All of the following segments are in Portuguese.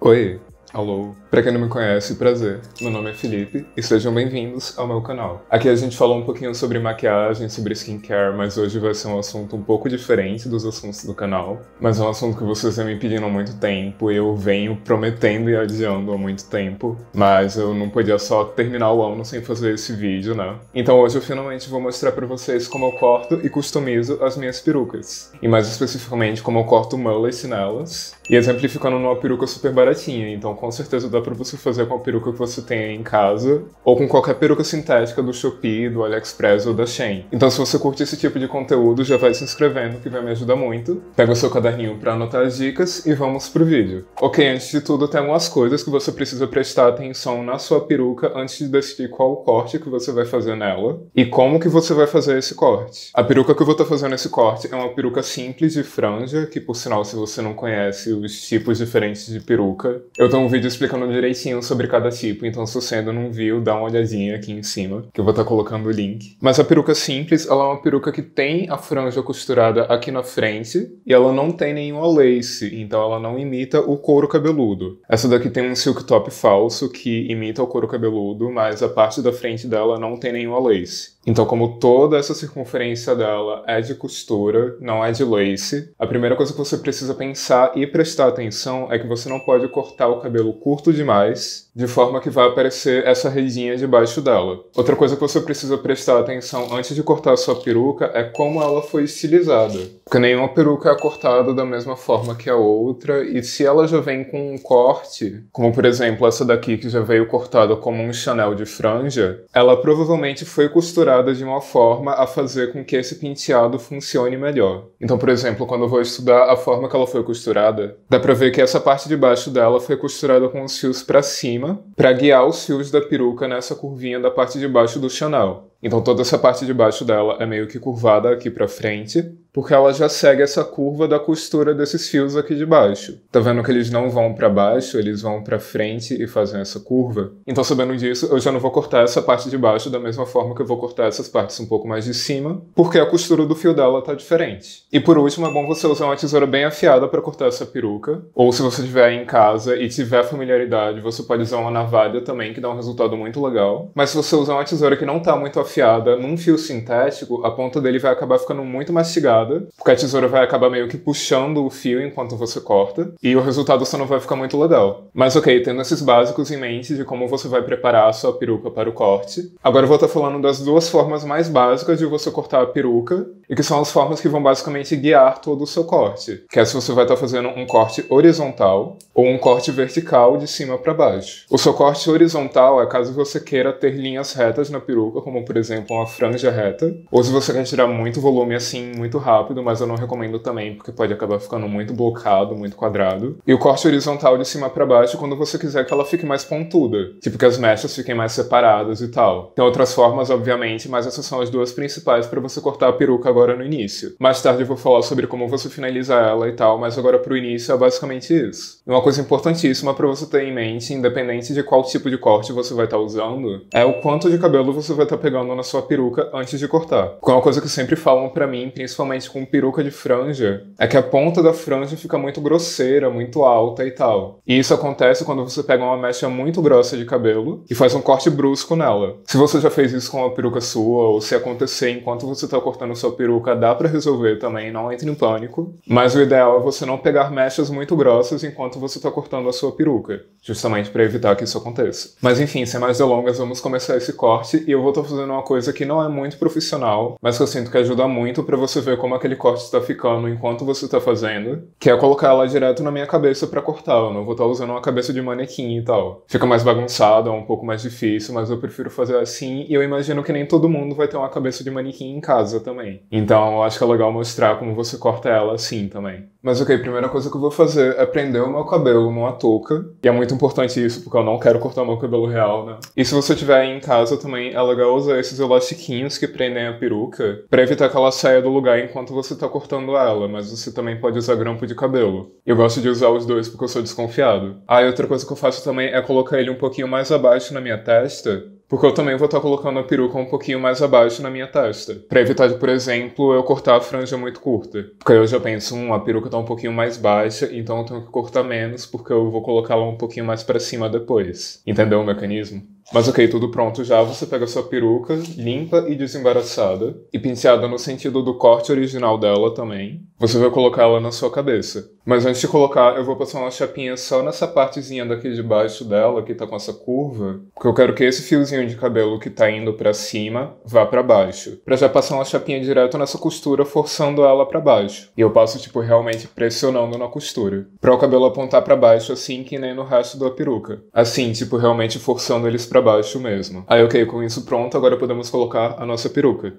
Oi, alô. Pra quem não me conhece, prazer. Meu nome é Felipe e sejam bem-vindos ao meu canal. Aqui a gente falou um pouquinho sobre maquiagem, sobre skincare, mas hoje vai ser um assunto um pouco diferente dos assuntos do canal. Mas é um assunto que vocês vêm me pedindo há muito tempo e eu venho prometendo e adiando há muito tempo. Mas eu não podia só terminar o ano sem fazer esse vídeo, né? Então hoje eu finalmente vou mostrar pra vocês como eu corto e customizo as minhas perucas. E mais especificamente como eu corto mullet nelas. E exemplificando numa peruca super baratinha, então com certeza dá pra você fazer com a peruca que você tem aí em casa, ou com qualquer peruca sintética do Shopee, do AliExpress ou da Shein. Então se você curte esse tipo de conteúdo, já vai se inscrevendo que vai me ajudar muito. Pega o seu caderninho pra anotar as dicas e vamos pro vídeo. Ok, antes de tudo tem algumas coisas que você precisa prestar atenção na sua peruca antes de decidir qual o corte que você vai fazer nela e como que você vai fazer esse corte. A peruca que eu vou estar fazendo esse corte é uma peruca simples de franja, que por sinal se você não conhece os tipos diferentes de peruca, eu tenho um vídeo explicando direitinho sobre cada tipo, então se você ainda não viu, dá uma olhadinha aqui em cima, que eu vou estar colocando o link. Mas a peruca simples, ela é uma peruca que tem a franja costurada aqui na frente e ela não tem nenhuma lace, então ela não imita o couro cabeludo. Essa daqui tem um silk top falso que imita o couro cabeludo, mas a parte da frente dela não tem nenhuma lace. Então, como toda essa circunferência dela é de costura, não é de lace, a primeira coisa que você precisa pensar e prestar atenção é que você não pode cortar o cabelo curto demais, de forma que vai aparecer essa redinha debaixo dela. Outra coisa que você precisa prestar atenção antes de cortar a sua peruca é como ela foi estilizada. Porque nenhuma peruca é cortada da mesma forma que a outra, e se ela já vem com um corte, como por exemplo essa daqui que já veio cortada como um Chanel de franja, ela provavelmente foi costurada de uma forma a fazer com que esse penteado funcione melhor. Então, por exemplo, quando eu vou estudar a forma que ela foi costurada, dá pra ver que essa parte de baixo dela foi costurada com os fios pra cima, pra guiar os fios da peruca nessa curvinha da parte de baixo do Chanel. Então toda essa parte de baixo dela é meio que curvada aqui pra frente, porque ela já segue essa curva da costura desses fios aqui de baixo. Tá vendo que eles não vão pra baixo, eles vão pra frente e fazem essa curva? Então sabendo disso, eu já não vou cortar essa parte de baixo da mesma forma que eu vou cortar essas partes um pouco mais de cima, porque a costura do fio dela tá diferente. E por último, é bom você usar uma tesoura bem afiada pra cortar essa peruca, ou se você estiver em casa e tiver familiaridade, você pode usar uma navalha também, que dá um resultado muito legal. Mas se você usar uma tesoura que não tá muito afiada num fio sintético, a ponta dele vai acabar ficando muito mastigada, porque a tesoura vai acabar meio que puxando o fio enquanto você corta, e o resultado só não vai ficar muito legal. Mas ok, tendo esses básicos em mente de como você vai preparar a sua peruca para o corte, agora eu vou estar falando das duas formas mais básicas de você cortar a peruca, e que são as formas que vão basicamente guiar todo o seu corte, que é se você vai estar fazendo um corte horizontal ou um corte vertical de cima para baixo. O seu corte horizontal é caso você queira ter linhas retas na peruca, como por exemplo uma franja reta, ou se você quer tirar muito volume assim, muito rápido, mas eu não recomendo também, porque pode acabar ficando muito blocado, muito quadrado. E o corte horizontal de cima pra baixo quando você quiser que ela fique mais pontuda, tipo que as mechas fiquem mais separadas e tal. Tem outras formas, obviamente, mas essas são as duas principais para você cortar a peruca agora no início. Mais tarde eu vou falar sobre como você finaliza ela e tal, mas agora pro início é basicamente isso. E uma coisa importantíssima para você ter em mente, independente de qual tipo de corte você vai estar usando, é o quanto de cabelo você vai estar pegando na sua peruca antes de cortar. Porque uma coisa que sempre falam pra mim, principalmente com peruca de franja, é que a ponta da franja fica muito grosseira, muito alta e tal. E isso acontece quando você pega uma mecha muito grossa de cabelo e faz um corte brusco nela. Se você já fez isso com a peruca sua, ou se acontecer enquanto você tá cortando sua peruca, dá pra resolver também, não entre em pânico. Mas o ideal é você não pegar mechas muito grossas enquanto você tá cortando a sua peruca, justamente pra evitar que isso aconteça. Mas enfim, sem mais delongas, vamos começar esse corte e eu vou estar fazendo uma coisa que não é muito profissional, mas que eu sinto que ajuda muito pra você ver como aquele corte está ficando enquanto você está fazendo, que é colocar ela direto na minha cabeça pra cortar. Eu não vou estar usando uma cabeça de manequim e tal. Fica mais bagunçado, é um pouco mais difícil, mas eu prefiro fazer assim, e eu imagino que nem todo mundo vai ter uma cabeça de manequim em casa também. Então eu acho que é legal mostrar como você corta ela assim também. Mas ok, a primeira coisa que eu vou fazer é prender o meu cabelo numa touca, e é muito importante isso, porque eu não quero cortar o meu cabelo real, né? E se você tiver em casa também, é legal usar esses elastiquinhos que prendem a peruca, pra evitar que ela saia do lugar enquanto você tá cortando ela, mas você também pode usar grampo de cabelo. Eu gosto de usar os dois porque eu sou desconfiado. Ah, e outra coisa que eu faço também é colocar ele um pouquinho mais abaixo na minha testa, porque eu também vou estar colocando a peruca um pouquinho mais abaixo na minha testa, pra evitar de, por exemplo, eu cortar a franja muito curta. Porque aí eu já penso, a peruca tá um pouquinho mais baixa, então eu tenho que cortar menos, porque eu vou colocá-la um pouquinho mais pra cima depois. Entendeu o mecanismo? Mas ok, tudo pronto já, você pega a sua peruca, limpa e desembaraçada, e penteada no sentido do corte original dela também. Você vai colocar ela na sua cabeça. Mas antes de colocar, eu vou passar uma chapinha só nessa partezinha daqui de baixo dela, que tá com essa curva, porque eu quero que esse fiozinho de cabelo que tá indo pra cima vá pra baixo. Pra já passar uma chapinha direto nessa costura, forçando ela pra baixo. E eu passo, tipo, realmente pressionando na costura. Pra o cabelo apontar pra baixo, assim que nem no resto da peruca. Assim, tipo, realmente forçando eles pra baixo mesmo. Aí, ok, com isso pronto, agora podemos colocar a nossa peruca.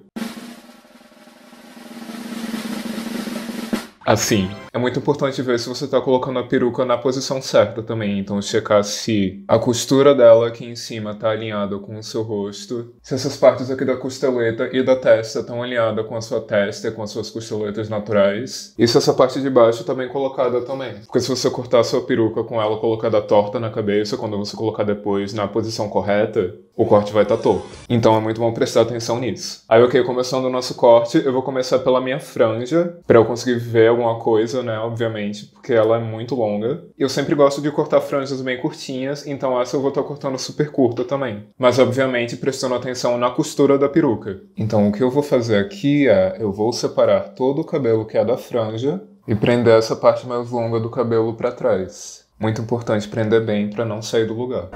Assim, é muito importante ver se você tá colocando a peruca na posição certa também, então checar se a costura dela aqui em cima tá alinhada com o seu rosto, se essas partes aqui da costeleta e da testa estão alinhadas com a sua testa e com as suas costeletas naturais, e se essa parte de baixo tá bem colocada também. Porque se você cortar a sua peruca com ela colocada torta na cabeça, quando você colocar depois na posição correta, o corte vai estar torto. Então é muito bom prestar atenção nisso. Aí, ok, começando o nosso corte, eu vou começar pela minha franja, pra eu conseguir ver alguma coisa, né, obviamente, porque ela é muito longa. E eu sempre gosto de cortar franjas bem curtinhas, então essa eu vou estar cortando super curta também. Mas, obviamente, prestando atenção na costura da peruca. Então, o que eu vou fazer aqui é, eu vou separar todo o cabelo que é da franja e prender essa parte mais longa do cabelo pra trás. Muito importante prender bem pra não sair do lugar.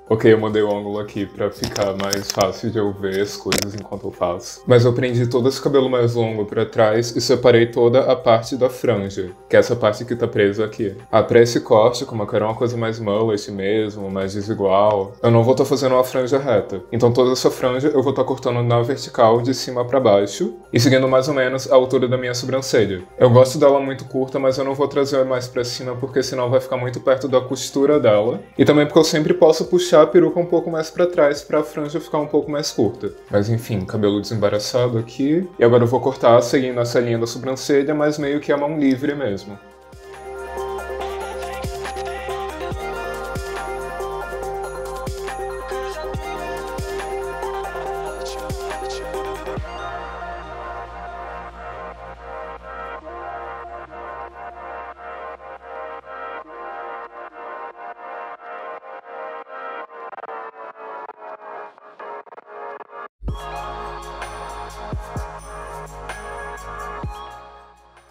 Ok, eu mudei o ângulo aqui pra ficar mais fácil de eu ver as coisas enquanto eu faço. Mas eu prendi todo esse cabelo mais longo pra trás e separei toda a parte da franja, que é essa parte que tá presa aqui. Pra esse corte, como eu quero uma coisa mais mullet mesmo, mais desigual, eu não vou estar fazendo uma franja reta. Então toda essa franja eu vou estar cortando na vertical de cima pra baixo e seguindo mais ou menos a altura da minha sobrancelha. Eu gosto dela muito curta, mas eu não vou trazer mais pra cima porque senão vai ficar muito perto da costura dela. E também porque eu sempre posso puxar a peruca um pouco mais pra trás pra a franja ficar um pouco mais curta. Mas enfim, cabelo desembaraçado aqui. E agora eu vou cortar seguindo essa linha da sobrancelha, mas meio que a mão livre mesmo.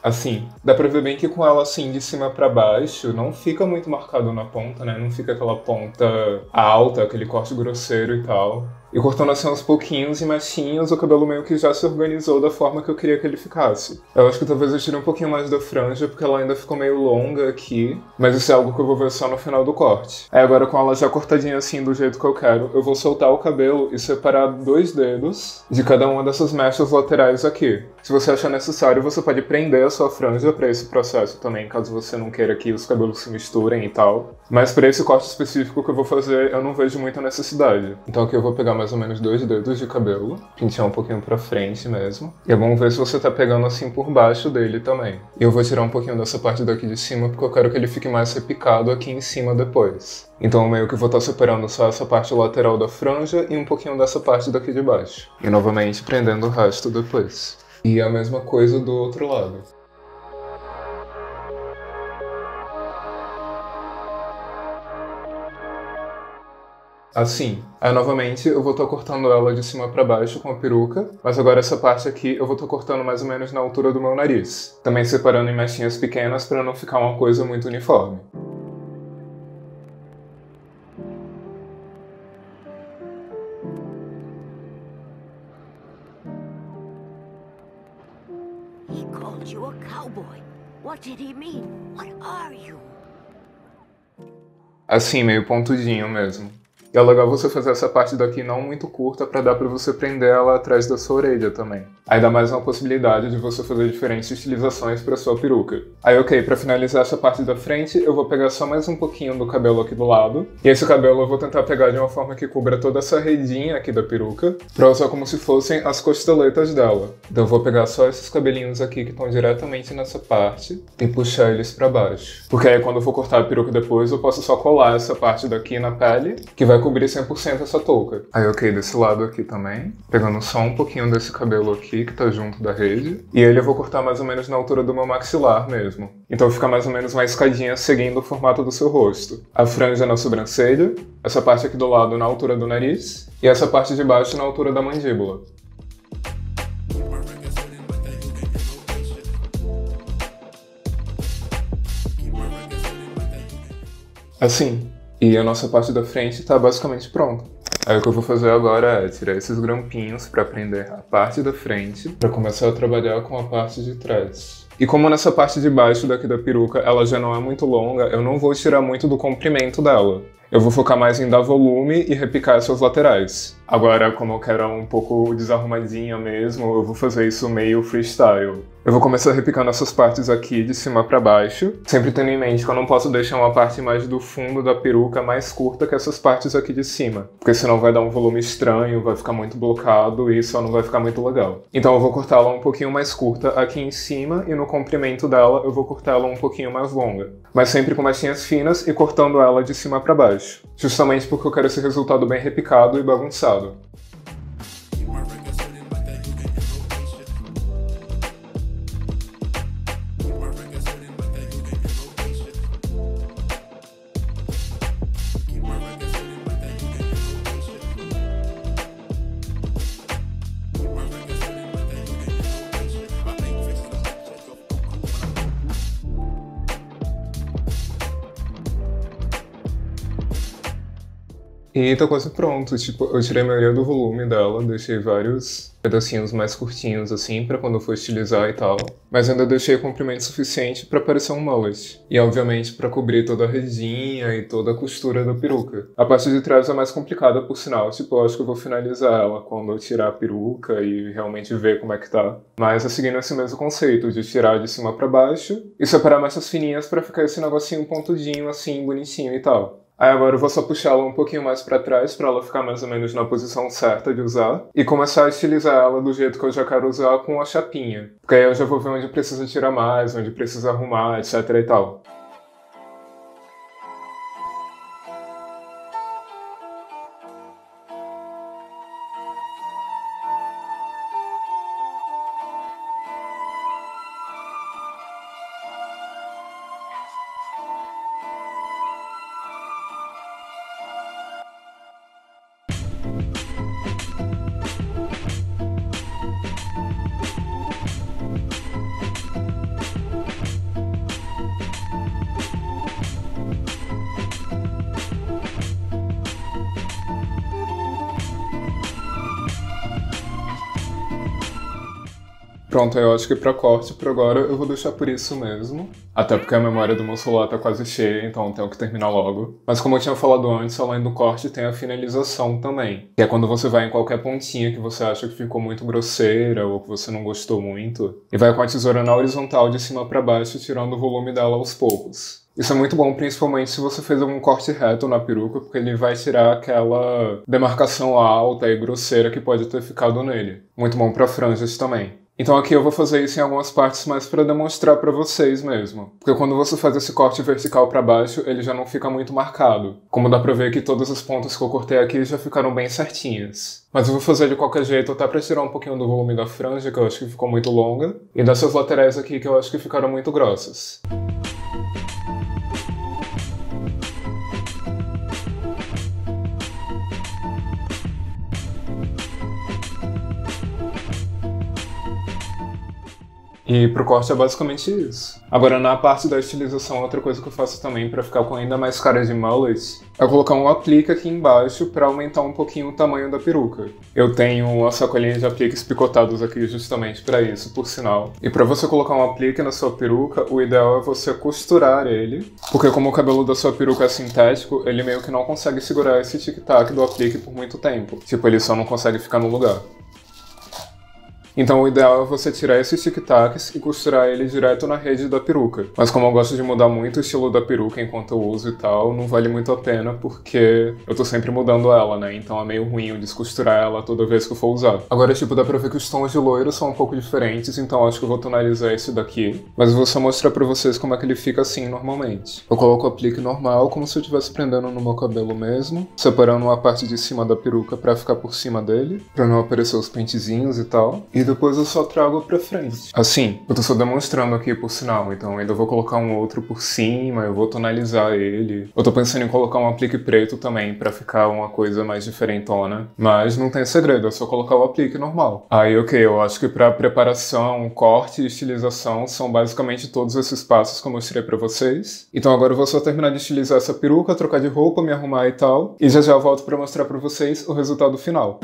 Assim, dá pra ver bem que com ela assim de cima pra baixo, não fica muito marcado na ponta, né? Não fica aquela ponta alta, aquele corte grosseiro e tal. E cortando assim aos pouquinhos e machinhos, o cabelo meio que já se organizou da forma que eu queria que ele ficasse. Eu acho que talvez eu tire um pouquinho mais da franja, porque ela ainda ficou meio longa aqui, mas isso é algo que eu vou ver só no final do corte. Aí agora com ela já cortadinha assim do jeito que eu quero, eu vou soltar o cabelo e separar 2 dedos de cada uma dessas mechas laterais aqui. Se você achar necessário, você pode prender a sua franja para esse processo também, caso você não queira que os cabelos se misturem e tal. Mas para esse corte específico que eu vou fazer, eu não vejo muita necessidade. Então aqui eu vou pegar mais ou menos 2 dedos de cabelo, pentear um pouquinho pra frente mesmo. E é bom ver se você tá pegando assim por baixo dele também. E eu vou tirar um pouquinho dessa parte daqui de cima, porque eu quero que ele fique mais repicado aqui em cima depois. Então meio que eu vou estar separando só essa parte lateral da franja e um pouquinho dessa parte daqui de baixo. E novamente prendendo o resto depois. E a mesma coisa do outro lado. Assim. Aí novamente eu vou estar cortando ela de cima pra baixo com a peruca, mas agora essa parte aqui eu vou estar cortando mais ou menos na altura do meu nariz. Também separando em mechinhas pequenas para não ficar uma coisa muito uniforme. He called you a cowboy. What did he mean? What are you? Assim, meio pontudinho mesmo. E é legal você fazer essa parte daqui não muito curta pra dar pra você prender ela atrás da sua orelha também. Aí dá mais uma possibilidade de você fazer diferentes estilizações pra sua peruca. Aí ok, pra finalizar essa parte da frente, eu vou pegar só mais um pouquinho do cabelo aqui do lado. E esse cabelo eu vou tentar pegar de uma forma que cubra toda essa redinha aqui da peruca, pra usar como se fossem as costeletas dela. Então eu vou pegar só esses cabelinhos aqui que estão diretamente nessa parte e puxar eles pra baixo. Porque aí quando eu for cortar a peruca depois, eu posso só colar essa parte daqui na pele, que vai cobrir 100% essa touca. Aí ok, desse lado aqui também, pegando só um pouquinho desse cabelo aqui que tá junto da rede. E ele eu vou cortar mais ou menos na altura do meu maxilar mesmo. Então fica mais ou menos uma escadinha seguindo o formato do seu rosto. A franja na sobrancelha, essa parte aqui do lado na altura do nariz, e essa parte de baixo na altura da mandíbula. Assim, e a nossa parte da frente tá basicamente pronta. Aí o que eu vou fazer agora é tirar esses grampinhos para prender a parte da frente, para começar a trabalhar com a parte de trás. E como nessa parte de baixo daqui da peruca ela já não é muito longa, eu não vou tirar muito do comprimento dela. Eu vou focar mais em dar volume e repicar essas laterais. Agora, como eu quero um pouco desarrumadinha mesmo, eu vou fazer isso meio freestyle. Eu vou começar repicando essas partes aqui de cima pra baixo, sempre tendo em mente que eu não posso deixar uma parte mais do fundo da peruca mais curta que essas partes aqui de cima, porque senão vai dar um volume estranho, vai ficar muito blocado e só não vai ficar muito legal. Então eu vou cortá-la um pouquinho mais curta aqui em cima e no comprimento dela eu vou cortá-la um pouquinho mais longa, mas sempre com mechinhas finas e cortando ela de cima pra baixo, justamente porque eu quero esse resultado bem repicado e bagunçado. E tá quase pronto, tipo, eu tirei a maioria do volume dela, deixei vários pedacinhos mais curtinhos assim, pra quando eu for estilizar e tal. Mas ainda deixei comprimento suficiente pra parecer um mullet. E obviamente pra cobrir toda a redinha e toda a costura da peruca. A parte de trás é mais complicada por sinal, tipo, eu acho que eu vou finalizar ela quando eu tirar a peruca e realmente ver como é que tá. Mas é seguindo esse mesmo conceito, de tirar de cima pra baixo e separar mechas fininhas pra ficar esse negocinho pontudinho assim, bonitinho e tal. Aí agora eu vou só puxar ela um pouquinho mais pra trás pra ela ficar mais ou menos na posição certa de usar e começar a estilizar ela do jeito que eu já quero usar com a chapinha. Porque aí eu já vou ver onde precisa tirar mais, onde precisa arrumar, etc e tal. Pronto, eu acho que pra corte, por agora, eu vou deixar por isso mesmo. Até porque a memória do meu celular tá quase cheia, então eu tenho que terminar logo. Mas como eu tinha falado antes, além do corte, tem a finalização também. Que é quando você vai em qualquer pontinha que você acha que ficou muito grosseira ou que você não gostou muito. E vai com a tesoura na horizontal de cima pra baixo, tirando o volume dela aos poucos. Isso é muito bom, principalmente se você fez algum corte reto na peruca, porque ele vai tirar aquela demarcação alta e grosseira que pode ter ficado nele. Muito bom pra franjas também. Então aqui eu vou fazer isso em algumas partes mais para demonstrar para vocês mesmo. Porque quando você faz esse corte vertical para baixo, ele já não fica muito marcado. Como dá pra ver que todas as pontas que eu cortei aqui já ficaram bem certinhas. Mas eu vou fazer de qualquer jeito, até para tirar um pouquinho do volume da franja, que eu acho que ficou muito longa, e dessas laterais aqui, que eu acho que ficaram muito grossas. E pro corte é basicamente isso. Agora, na parte da estilização, outra coisa que eu faço também pra ficar com ainda mais cara de mullet é colocar um aplique aqui embaixo pra aumentar um pouquinho o tamanho da peruca. Eu tenho uma sacolinha de apliques picotados aqui justamente pra isso, por sinal. E pra você colocar um aplique na sua peruca, o ideal é você costurar ele, porque como o cabelo da sua peruca é sintético, ele meio que não consegue segurar esse tic-tac do aplique por muito tempo. Tipo, ele só não consegue ficar no lugar. Então o ideal é você tirar esses tic-tacs e costurar ele direto na rede da peruca. Mas como eu gosto de mudar muito o estilo da peruca enquanto eu uso e tal, não vale muito a pena porque eu tô sempre mudando ela, né? Então é meio ruim eu descosturar ela toda vez que eu for usar. Agora, tipo, dá pra ver que os tons de loiro são um pouco diferentes, então acho que eu vou tonalizar esse daqui. Mas eu vou só mostrar pra vocês como é que ele fica assim normalmente. Eu coloco o aplique normal, como se eu estivesse prendendo no meu cabelo mesmo, separando a parte de cima da peruca pra ficar por cima dele, pra não aparecer os pentezinhos e tal. E depois eu só trago pra frente. Assim, eu tô só demonstrando aqui por sinal, então ainda vou colocar um outro por cima, eu vou tonalizar ele. Eu tô pensando em colocar um aplique preto também, pra ficar uma coisa mais diferentona. Mas não tem segredo, é só colocar o aplique normal. Aí, ok, eu acho que pra preparação, corte e estilização são basicamente todos esses passos que eu mostrei pra vocês. Então agora eu vou só terminar de estilizar essa peruca, trocar de roupa, me arrumar e tal. E já já eu volto pra mostrar pra vocês o resultado final.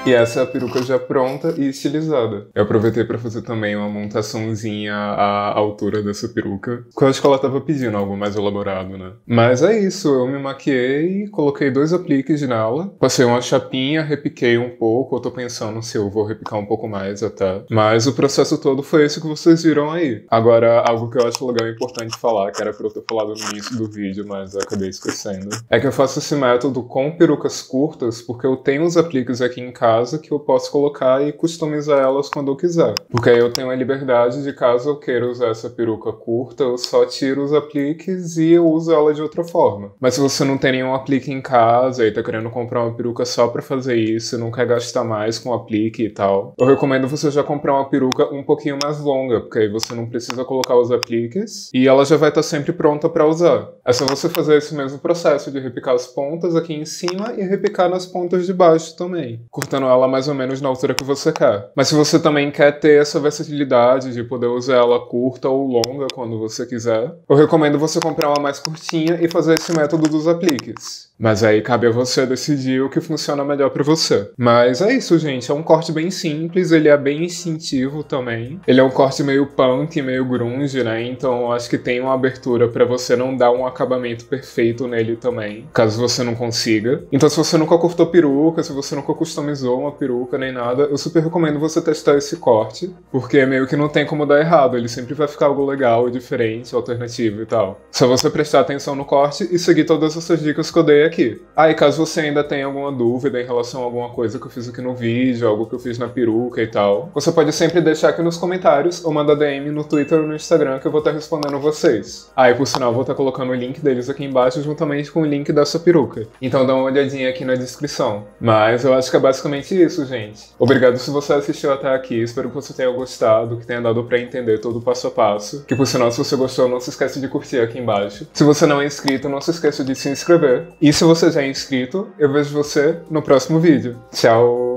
E essa é a peruca já pronta e estilizada. Eu aproveitei pra fazer também uma montaçãozinha à altura dessa peruca, porque eu acho que ela tava pedindo algo mais elaborado, né? Mas é isso, eu me maquiei, coloquei 2 apliques nela, passei uma chapinha, repiquei um pouco, eu tô pensando se eu vou repicar um pouco mais até. Mas o processo todo foi esse que vocês viram aí. Agora, algo que eu acho legal e importante falar, que era pra eu ter falado no início do vídeo, mas eu acabei esquecendo, é que eu faço esse método com perucas curtas, porque eu tenho os apliques aqui em casa que eu posso colocar e customizar elas quando eu quiser. Porque aí eu tenho a liberdade de, caso eu queira usar essa peruca curta, eu só tiro os apliques e eu uso ela de outra forma. Mas se você não tem nenhum aplique em casa e tá querendo comprar uma peruca só pra fazer isso, não quer gastar mais com aplique e tal, eu recomendo você já comprar uma peruca um pouquinho mais longa, porque aí você não precisa colocar os apliques e ela já vai estar sempre pronta pra usar. É só você fazer esse mesmo processo de repicar as pontas aqui em cima e repicar nas pontas de baixo também, cortando ela mais ou menos na altura que você quer. Mas se você também quer ter essa versatilidade de poder usar ela curta ou longa quando você quiser, eu recomendo você comprar uma mais curtinha e fazer esse método dos apliques. Mas aí cabe a você decidir o que funciona melhor pra você. Mas é isso, gente. É um corte bem simples, ele é bem instintivo também. Ele é um corte meio punk, meio grunge, né? Então eu acho que tem uma abertura pra você não dar um acabamento perfeito nele também, caso você não consiga. Então se você nunca cortou peruca, se você nunca customizou uma peruca nem nada, eu super recomendo você testar esse corte, porque meio que não tem como dar errado, ele sempre vai ficar algo legal, diferente, alternativo e tal. Só você prestar atenção no corte e seguir todas essas dicas que eu dei aqui. E caso você ainda tenha alguma dúvida em relação a alguma coisa que eu fiz aqui no vídeo, algo que eu fiz na peruca e tal, você pode sempre deixar aqui nos comentários ou mandar DM no Twitter ou no Instagram que eu vou estar respondendo vocês. E por sinal, eu vou estar colocando o link deles aqui embaixo juntamente com o link dessa peruca. Então dá uma olhadinha aqui na descrição. Mas eu acho que é basicamente isso, gente. Obrigado se você assistiu até aqui, espero que você tenha gostado, que tenha dado pra entender todo o passo a passo. Que por sinal, se você gostou, não se esquece de curtir aqui embaixo. Se você não é inscrito, não se esqueça de se inscrever. E se você já é inscrito, eu vejo você no próximo vídeo. Tchau!